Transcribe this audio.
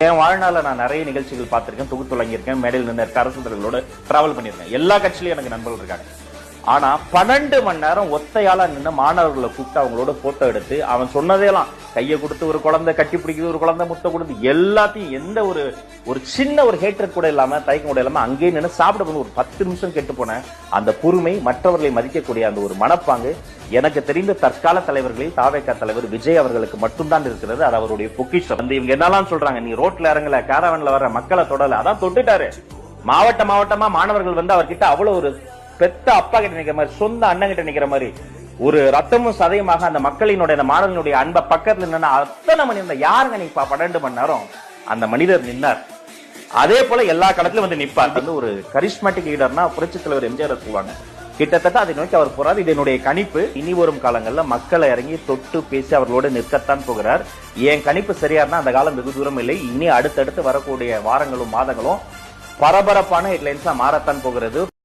என் வாழ்நாள நான் நிறைய நிகழ்ச்சிகள் பார்த்திருக்கேன், தொகுத்து வழங்கியிருக்கேன், மேடையில் நின்று அரசு தலைவர்களோட டிராவல் பண்ணியிருக்கேன். எல்லா கட்சியிலும் எனக்கு நண்பர்கள் இருக்காங்க. ஆனா 12 மணி நேரம் ஒத்தையாளா நின்று மாணவர்களை கூப்பிட்டு அவங்களோட போட்டோ எடுத்து அவன் சொன்னதெல்லாம் கையை கொடுத்து ஒரு குழந்தை கட்டி பிடிக்குது, ஒரு குழந்தை முட்டை கொடுத்து எல்லாத்தையும் எந்த ஒரு சின்ன ஒரு ஹேட்டர் கூட இல்லாம தயக்கம் கூட இல்லாம அங்கேயே நின்று சாப்பிட போது ஒரு 10 நிமிஷம் கெட்டு போன அந்த பொறுமை, மற்றவர்களை மதிக்கக்கூடிய அந்த ஒரு மனப்பாங்கு எனக்கு தெரிந்த தற்கால தலைவர்களில் தாவேகா தலைவர் விஜய் அவர்களுக்கு மட்டும்தான் இருக்கிறது. அது அவருடைய பொக்கிஷம். வந்து இவங்க என்னெல்லாம் சொல்றாங்க, நீ ரோட்ல இறங்கல, காரவன்ல வர மக்களை தொடல, அதான் தொட்டுட்டாரு. மாவட்டமா மாணவர்கள் வந்து அவர்கிட்ட அவ்வளவு ஒரு பெத்த அப்பா கிட்ட நிக்கிற மாதிரி, சொந்த அண்ணன் கிட்ட நிக்கிற மாதிரி, ஒரு ரத்தமும் சதையுமாக அந்த மக்களினுடைய அந்த மாணவர்களுடைய அன்பை பக்கத்துல நின்னா அத்தனை மணி இருந்தா யாருங்க நிப்பா? 12 மணி நேரம் அந்த மனிதர் நின்னார். அதே போல எல்லா களத்திலும் வந்து நிப்பார். வந்து ஒரு கரிஸ்மேட்டிக் லீடர்னா புரட்சி தலைவர் எம்ஜிஆர் சொல்லுவாங்க. கிட்டத்தட்ட அதை நோக்கி அவர் போறார். இதனுடைய கணிப்பு இனி வரும் காலங்கள்ல மக்களை இறங்கி தொட்டு பேசி அவர்களோடு நிற்கத்தான் போகிறார். என் கணிப்பு சரியா இருந்தா அந்த காலம் வெகு தூரம் இல்லை. இனி அடுத்தடுத்து வரக்கூடிய வாரங்களும் மாதங்களும் பரபரப்பான ஹெட்லைன்ஸா மாறத்தான் போகிறது.